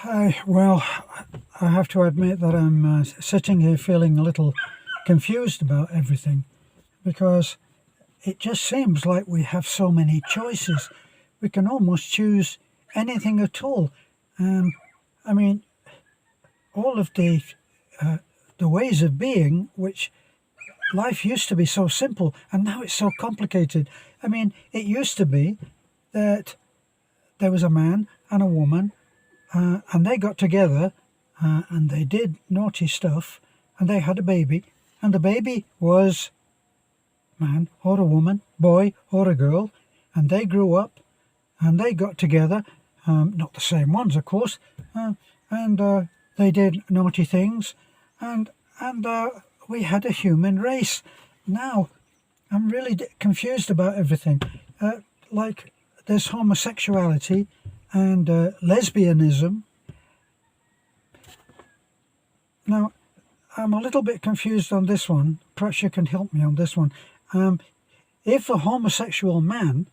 Hi, well, I have to admit that I'm sitting here feeling a little confused about everything because it just seems like we have so many choices. We can almost choose anything at all. Um, I mean, all of the ways of being, which life used to be so simple, and now it's so complicated. I mean, it used to be that there was a man and a woman and they got together and they did naughty stuff and they had a baby, and the baby was man or a woman, boy or a girl, and they grew up and they got together, not the same ones of course, and they did naughty things, and we had a human race. Now I'm really confused about everything. Like there's homosexuality and lesbianism. Now, I'm a little bit confused on this one. Perhaps you can help me on this one. If a homosexual man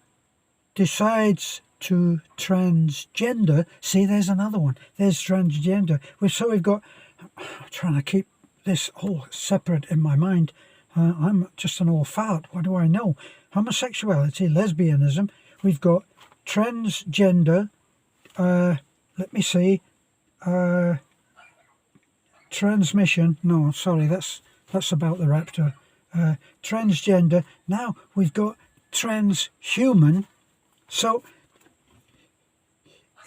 decides to transgender, see, there's another one. There's transgender. So we've got, I'm trying to keep this all separate in my mind. I'm just an old fart. What do I know? Homosexuality, lesbianism. We've got transgender. Let me see. Transmission. No, sorry, that's about the raptor. Transgender. Now we've got transhuman. So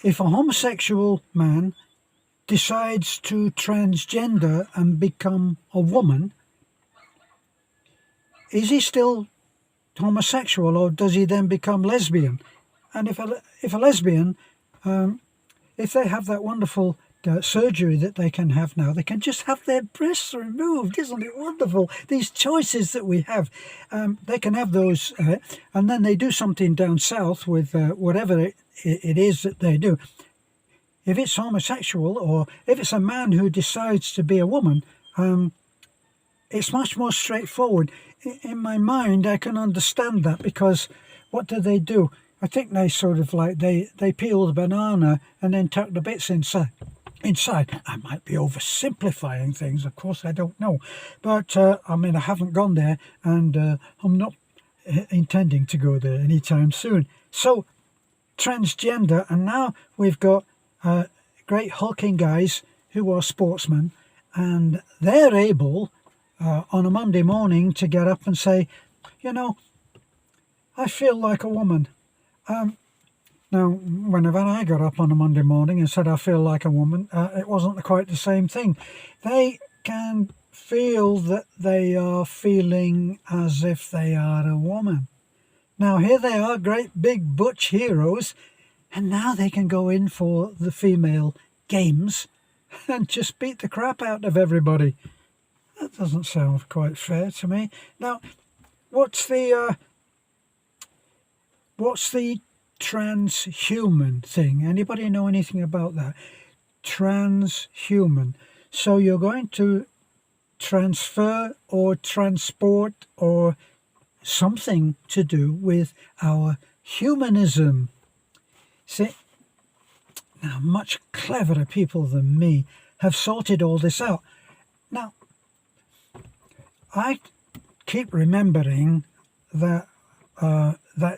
if a homosexual man decides to transgender and become a woman, is he still homosexual, or does he then become lesbian? And if a lesbian, if they have that wonderful surgery that they can have now, they can just have their breasts removed. Isn't it wonderful? These choices that we have, they can have those, and then they do something down south with whatever it is that they do. If it's homosexual, or if it's a man who decides to be a woman, it's much more straightforward. In my mind, I can understand that, because what do? I think they sort of like, they peel the banana and then tuck the bits inside. I might be oversimplifying things, of course, I don't know. But, I mean, I haven't gone there, and I'm not intending to go there anytime soon. So, transgender, and now we've got great hulking guys who are sportsmen, and they're able, on a Monday morning, to get up and say, I feel like a woman. Now, whenever I got up on a Monday morning and said I feel like a woman, it wasn't quite the same thing. They can feel that they are feeling as if they are a woman. Now, here they are, great big butch heroes, and now they can go in for the female games and just beat the crap out of everybody. That doesn't sound quite fair to me. Now, what's the transhuman thing? Anybody know anything about that? Transhuman. So you're going to transfer or transport or something to do with our humanism. See, now much cleverer people than me have sorted all this out. Now, I keep remembering that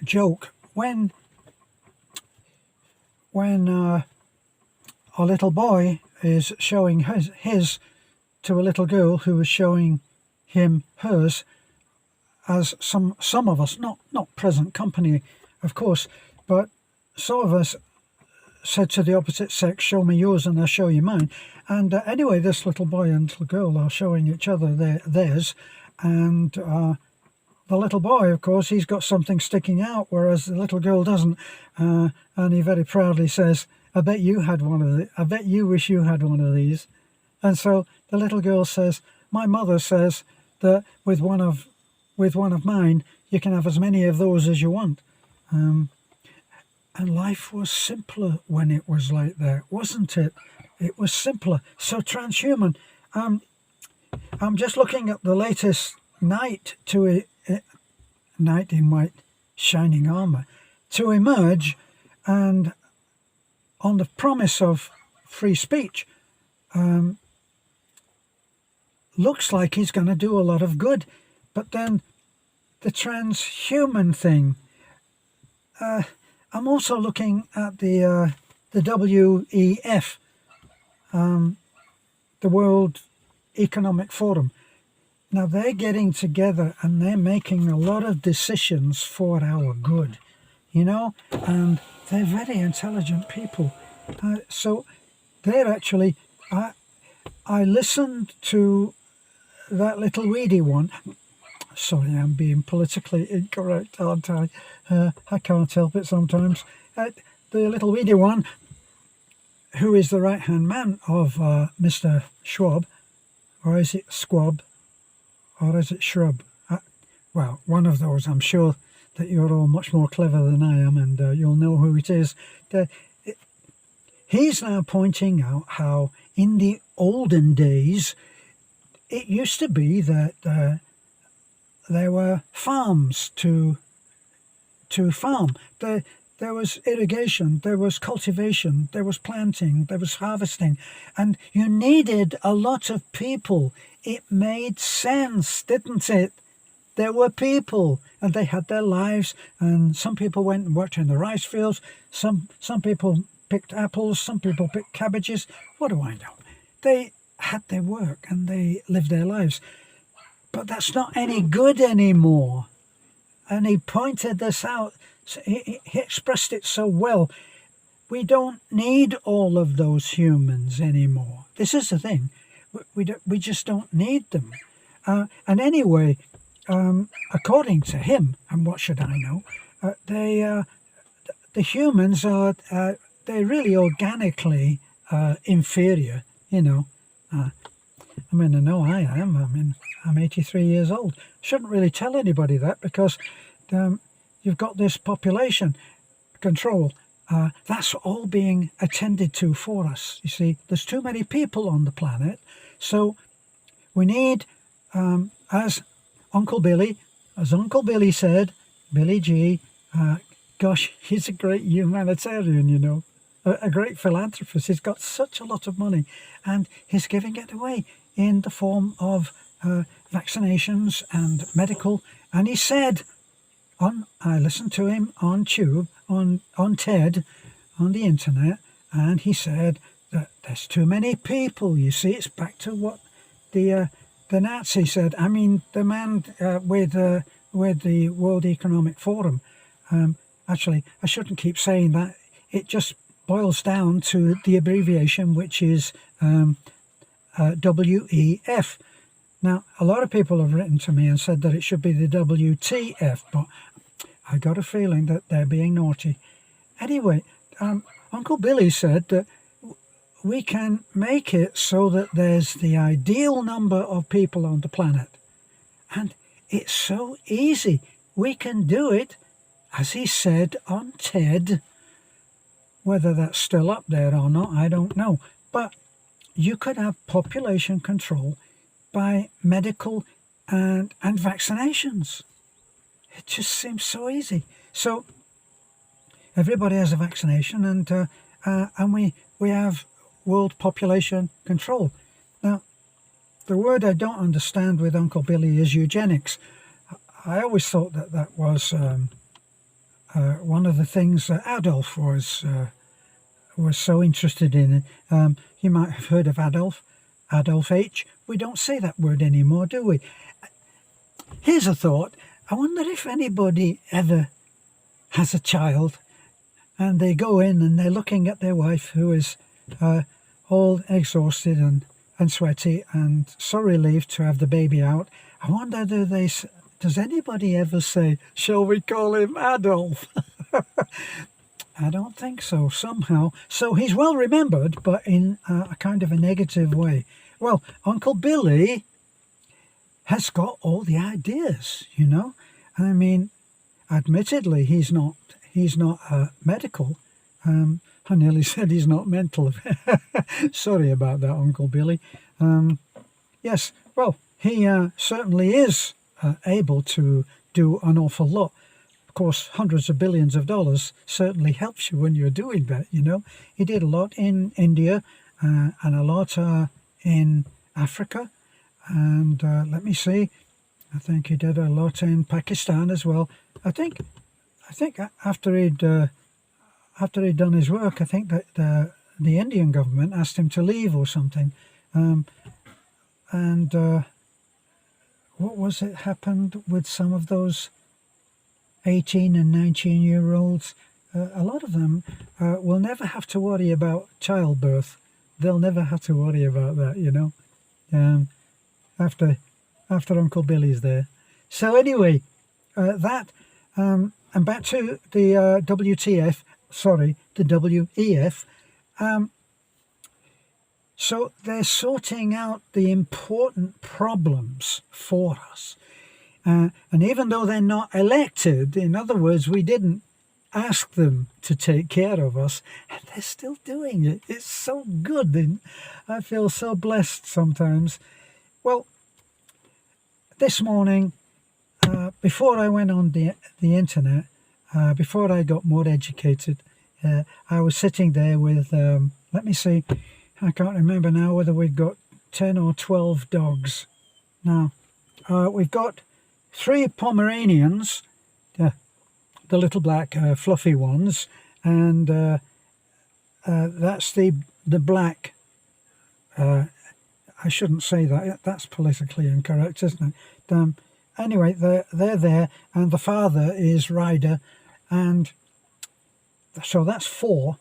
joke when a little boy is showing his to a little girl who is showing him hers, as some of us, not present company of course, but some of us said to the opposite sex, show me yours and I'll show you mine. And anyway, this little boy and little girl are showing each other theirs, and the little boy, of course, he's got something sticking out, whereas the little girl doesn't. And he very proudly says, I bet you had one of I bet you wish you had one of these. And so the little girl says, my mother says that with one of mine, you can have as many of those as you want. And life was simpler when it was like that, wasn't it? It was simpler. So transhuman. I'm just looking at the latest Knight Knight in white shining armour to emerge, and on the promise of free speech looks like he's going to do a lot of good. But then the transhuman thing, I'm also looking at the WEF, the World Economic Forum. Now they're getting together and they're making a lot of decisions for our good, and they're very intelligent people. So they're actually, I listened to that little weedy one. Sorry, I'm being politically incorrect, aren't I? I can't help it sometimes. The little weedy one, who is the right-hand man of Mr. Schwab, or is it Squab, or is it Shrub? Well, one of those. I'm sure that you're all much more clever than I am, and you'll know who it is. He's now pointing out how in the olden days, it used to be that there were farms to farm. There was irrigation, there was cultivation, there was planting, there was harvesting, and you needed a lot of people. It made sense, didn't it? There were people, and they had their lives, and some people went and worked in the rice fields, some people picked apples, some people picked cabbages. What do I know? They had their work, and they lived their lives. But that's not any good anymore. And he pointed this out. He expressed it so well. We don't need all of those humans anymore. This is the thing. We just don't need them. And anyway, according to him, and what should I know, the humans are they're really organically inferior. I mean, I know I am. I'm 83 years old. Shouldn't really tell anybody that because you've got this population control. That's all being attended to for us. You see, there's too many people on the planet. So we need, as Uncle Billy said, Billy G, gosh, he's a great humanitarian, a great philanthropist. He's got such a lot of money and he's giving it away in the form of vaccinations and medical. And he said, I listened to him on Tube, on TED, on the internet, and he said that there's too many people. You see, it's back to what the Nazi said. I mean, the man with the World Economic Forum. Actually, I shouldn't keep saying that. It just boils down to the abbreviation, which is WEF. Now, a lot of people have written to me and said that it should be the WTF, but I got a feeling that they're being naughty. Anyway, Uncle Billy said that we can make it so that there's the ideal number of people on the planet. And it's so easy. We can do it, as he said on TED. Whether that's still up there or not, I don't know. But you could have population control by medical and vaccinations. It just seems so easy. So everybody has a vaccination, and we have world population control. Now, the word I don't understand with Uncle Billy is eugenics. I always thought that was one of the things that Adolf was so interested in. You might have heard of Adolf H. We don't say that word anymore, do we? Here's a thought. I wonder if anybody ever has a child and they go in and they're looking at their wife who is all exhausted and sweaty and so relieved to have the baby out. I wonder, does anybody ever say, shall we call him Adolf? I don't think so, somehow. So he's well remembered, but in a kind of a negative way. Well, Uncle Billy has got all the ideas, I mean, admittedly, he's not medical. I nearly said he's not mental. Sorry about that, Uncle Billy. Yes, well, he certainly is able to do an awful lot. Of course, hundreds of billions of dollars certainly helps you when you're doing that, He did a lot in India and a lot are in Africa. And let me see, I think he did a lot in Pakistan as well. I think after he'd done his work, I think that the Indian government asked him to leave or something. And what was it happened with some of those 18 and 19-year-olds? A lot of them will never have to worry about childbirth. They'll never have to worry about that, after Uncle Billy's there. So anyway, and back to the WTF, sorry, the WEF. So they're sorting out the important problems for us. And even though they're not elected, in other words, we didn't ask them to take care of us, and they're still doing it. It's so good, and I feel so blessed sometimes. Well, this morning, before I went on the internet, before I got more educated, I was sitting there with, let me see, I can't remember now whether we've got 10 or 12 dogs. Now, we've got 3 Pomeranians, the little black fluffy ones, and that's the black, I shouldn't say that, that's politically incorrect, isn't it? Anyway, they're there, and the father is Ryder, and so that's 4.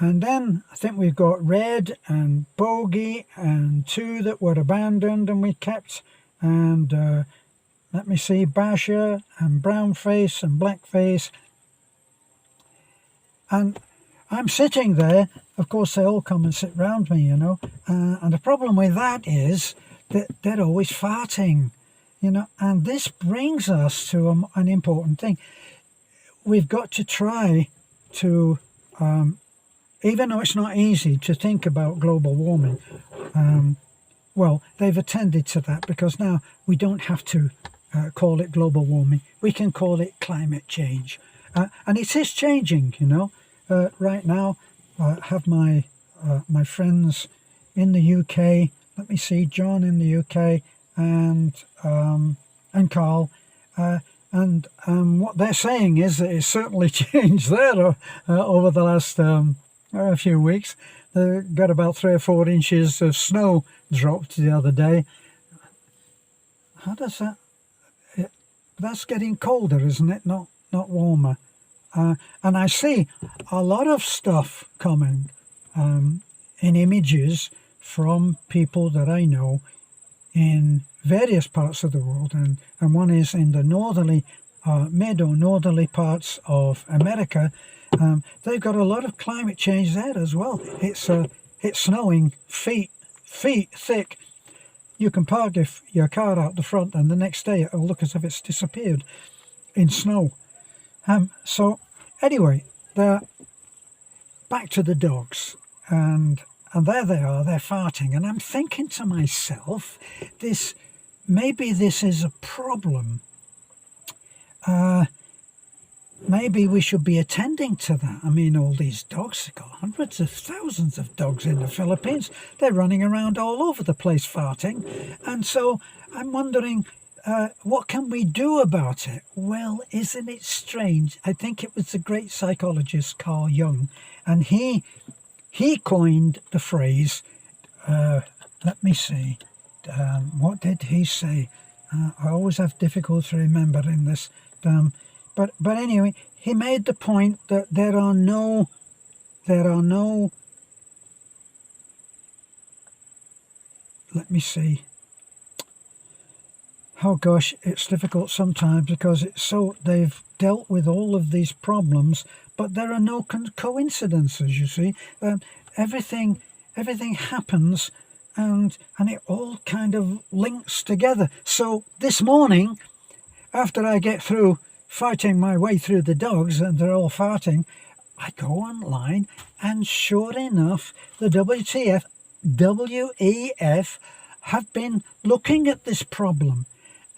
And then I think we've got Red and Bogey and 2 that were abandoned and we kept, and let me see, Basher and Brownface and Blackface. And I'm sitting there, of course they all come and sit round me, and the problem with that is that they're always farting, and this brings us to an important thing. We've got to try to, even though it's not easy to think about global warming, well, they've attended to that, because now we don't have to call it global warming. We can call it climate change. And it is changing, right now, I have my friends in the UK. Let me see, John in the UK and Carl. And what they're saying is that it's certainly changed there over the last a few weeks. They got about 3 or 4 inches of snow dropped the other day. How does that? That's getting colder, isn't it? Not warmer. And I see a lot of stuff coming in images from people that I know in various parts of the world, and one is in the northerly, mid or northerly parts of America. They've got a lot of climate change there as well. It's snowing feet thick. You can park your car out the front, and the next day it'll look as if it's disappeared in snow. So anyway, back to the dogs, and there they are, they're farting, and I'm thinking to myself, maybe this is a problem. Maybe we should be attending to that. I mean, all these dogs, they've got hundreds of thousands of dogs in the Philippines. They're running around all over the place farting. And so I'm wondering, what can we do about it? Well, isn't it strange? I think it was the great psychologist Carl Jung, and he coined the phrase, let me see, what did he say? I always have difficulty remembering this. But anyway, he made the point that there are no, let me see. Oh gosh, it's difficult sometimes because they've dealt with all of these problems, but there are no coincidences, you see. Everything happens and it all kind of links together. So this morning, after I get through fighting my way through the dogs and they're all farting, I go online and sure enough, the WEF have been looking at this problem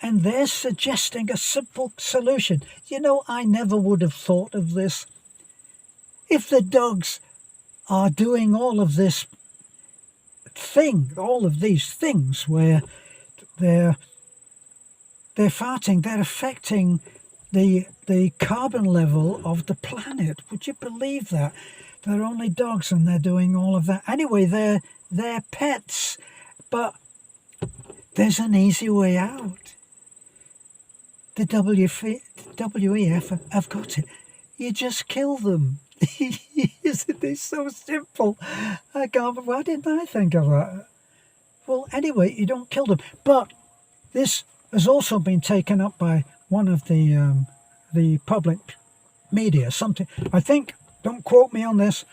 and they're suggesting a simple solution. I never would have thought of this. If the dogs are doing all of this all of these things where they're farting, they're affecting the carbon level of the planet. Would you believe that? They're only dogs and they're doing all of that. Anyway, they're pets, but there's an easy way out. The WEF have got it. You just kill them. Isn't it so simple? Why didn't I think of that? Well, anyway, you don't kill them. But this has also been taken up by one of the public media. Something, I think, don't quote me on this,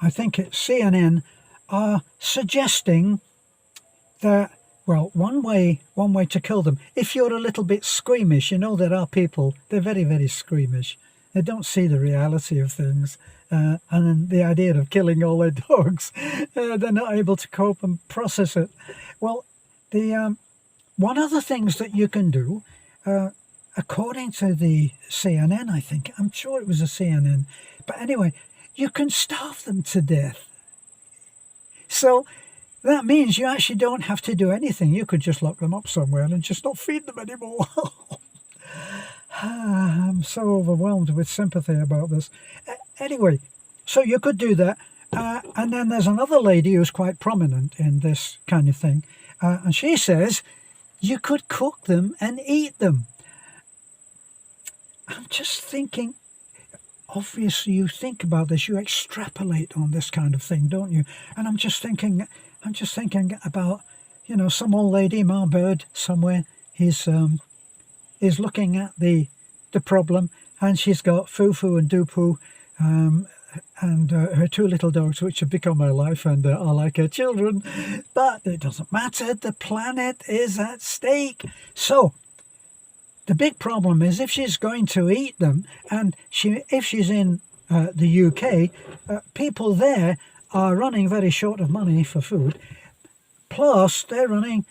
I think it's CNN, are suggesting that, well, one way to kill them, if you're a little bit squeamish, there are people, they're very, very squeamish. They don't see the reality of things. And then the idea of killing all their dogs, they're not able to cope and process it. Well, one of the things that you can do, according to the CNN, I think, I'm sure it was a CNN, but anyway, you can starve them to death. So that means you actually don't have to do anything. You could just lock them up somewhere and just not feed them anymore. I'm so overwhelmed with sympathy about this. Anyway, so you could do that. And then there's another lady who's quite prominent in this kind of thing. And she says you could cook them and eat them. I'm just thinking, obviously you think about this, you extrapolate on this kind of thing, don't you? And I'm just thinking about, some old lady, Ma Bird, somewhere, is looking at the problem, and she's got Fufu and Dupu, and her two little dogs, which have become her life and are like her children. But it doesn't matter, the planet is at stake. So the big problem is if she's going to eat them, and if she's in the UK, people there are running very short of money for food, plus they're running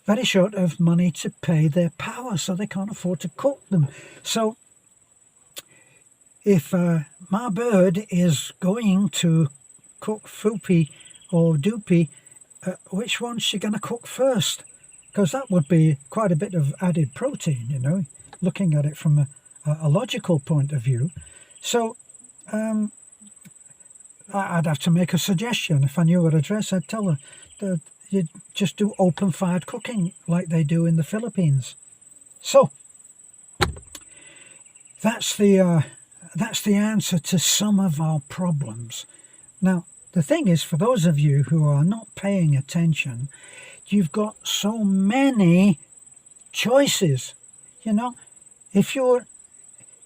very short of money to pay their power, so they can't afford to cook them. So if Ma Bird is going to cook Fupi or Dupi, which one's she going to cook first? Because that would be quite a bit of added protein, looking at it from a logical point of view. So I'd have to make a suggestion. If I knew her address, I'd tell her that you just do open-fired cooking like they do in the Philippines. So that's the answer to some of our problems. Now, the thing is, for those of you who are not paying attention, you've got so many choices. If you're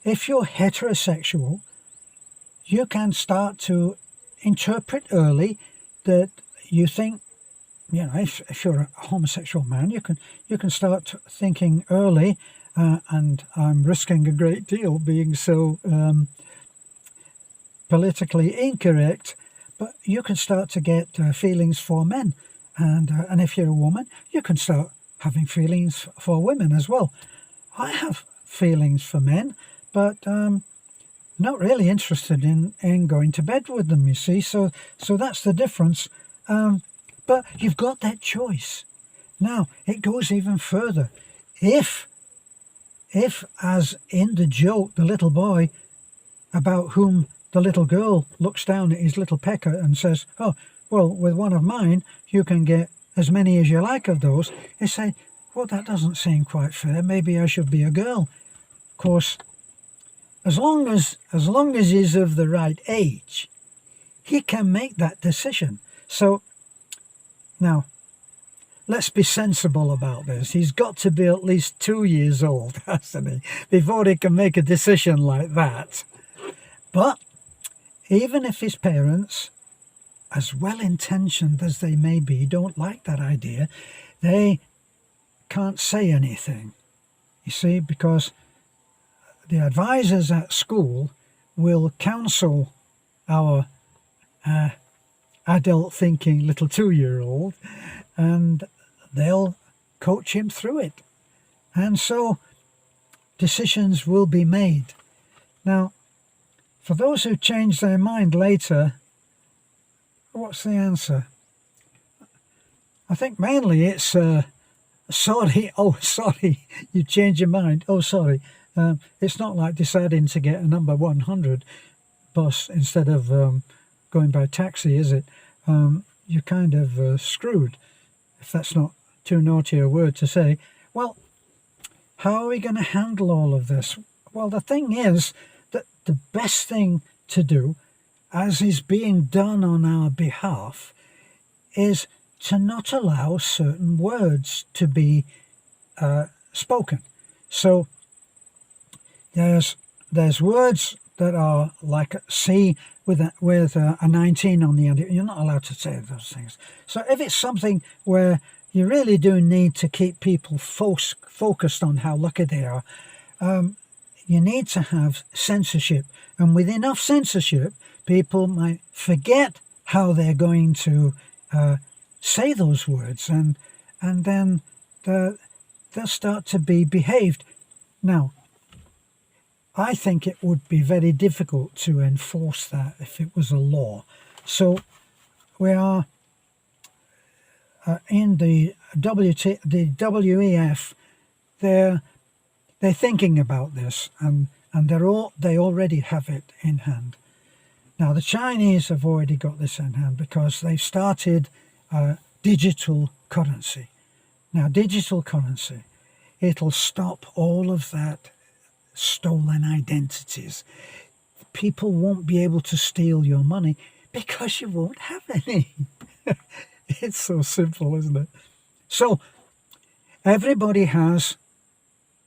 heterosexual, you can start to interpret early that you think, if you're a homosexual man, you can start thinking early, and I'm risking a great deal being so politically incorrect, but you can start to get feelings for men, and if you're a woman, you can start having feelings for women as well. I have feelings for men, but not really interested in going to bed with them, you see. So that's the difference. But you've got that choice. Now, it goes even further. If, as in the joke, the little boy about whom the little girl looks down at his little pecker and says, oh, well, with one of mine, you can get as many as you like of those, they say, well, that doesn't seem quite fair. Maybe I should be a girl. Of course, as long as he's of the right age, he can make that decision. So now, let's be sensible about this. He's got to be at least 2 years old, hasn't he, before he can make a decision like that. But even if his parents, as well-intentioned as they may be, don't like that idea, they can't say anything, you see, because the advisors at school will counsel our adult-thinking little 2-year-old, and they'll coach him through it. And so decisions will be made. Now, for those who change their mind later, what's the answer? I think mainly it's sorry, oh sorry, you changed your mind. Oh sorry, it's not like deciding to get a number 100 bus instead of going by taxi, is it? You're kind of screwed, if that's not too naughty a word to say. Well, how are we going to handle all of this? Well, the thing is that the best thing to do, as is being done on our behalf, is to not allow certain words to be spoken. So there's words that are like C with a 19 on the end. You're not allowed to say those things. So if it's something where you really do need to keep people focused on how lucky they are, you need to have censorship. And with enough censorship, people might forget how they're going to say those words, and then they'll start to be behaved. Now, I think it would be very difficult to enforce that if it was a law. So we are in the WEF. They're thinking about this, and they already have it in hand. Now the Chinese have already got this in hand because they've started digital currency. Now digital currency, it'll stop all of that stolen identities. People won't be able to steal your money because you won't have any. It's so simple, isn't it? So everybody has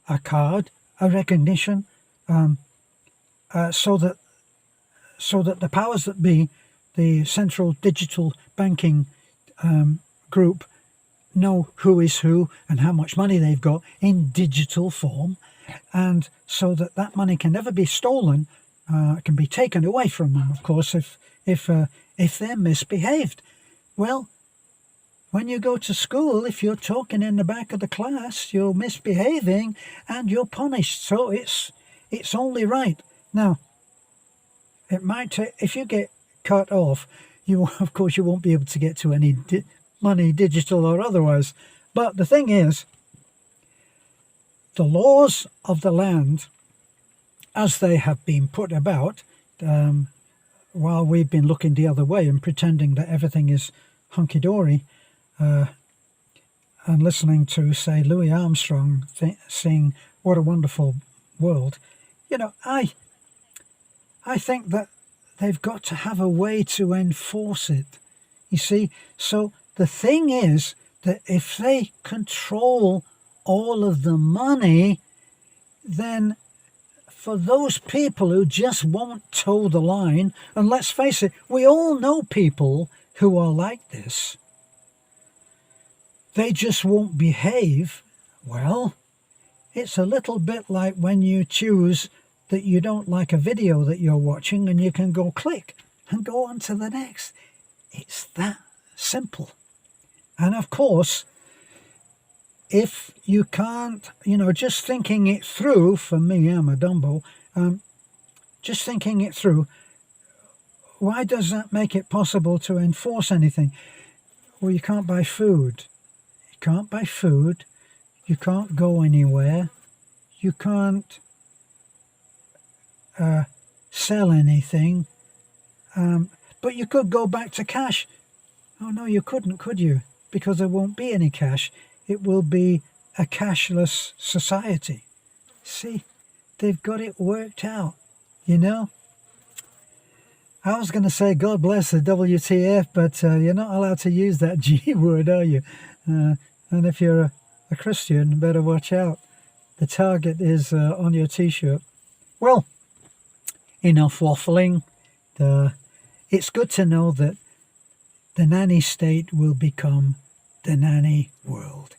a card, a recognition, so that the powers that be, the central digital banking group, know who is who and how much money they've got in digital form, and so that money can never be stolen, can be taken away from them, of course, if they're misbehaved. Well, when you go to school, if you're talking in the back of the class, you're misbehaving and you're punished. So it's only right. Now, it might take, if you get cut off, of course you won't be able to get to any money, digital or otherwise. But the thing is, the laws of the land, as they have been put about, while we've been looking the other way and pretending that everything is hunky-dory, and listening to, say, Louis Armstrong sing "What a Wonderful World," I think that they've got to have a way to enforce it. You see, so the thing is that if they control all of the money, then for those people who just won't toe the line, and let's face it, we all know people who are like this, they just won't behave. Well, it's a little bit like when you choose that you don't like a video that you're watching and you can go click and go on to the next. It's that simple. And of course, if you can't, just thinking it through, for me, I'm a Dumbo, just thinking it through, why does that make it possible to enforce anything? Well, you can't buy food. You can't buy food. You can't go anywhere. You can't sell anything. But you could go back to cash. Oh, no, you couldn't, could you? Because there won't be any cash. It will be a cashless society. See, they've got it worked out, I was going to say, God bless the WTF, but you're not allowed to use that G word, are you? And if you're a Christian, better watch out. The target is on your T-shirt. Well, enough waffling. It's good to know that the nanny state will become the nanny world.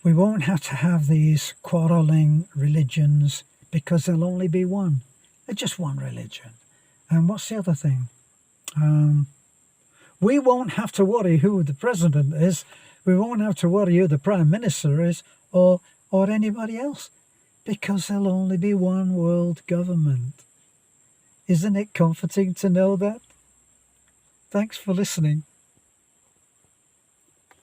We won't have to have these quarrelling religions because there'll only be one. There's just one religion. And what's the other thing? We won't have to worry who the president is. We won't have to worry who the prime minister is or anybody else, because there'll only be one world government. Isn't it comforting to know that? Thanks for listening.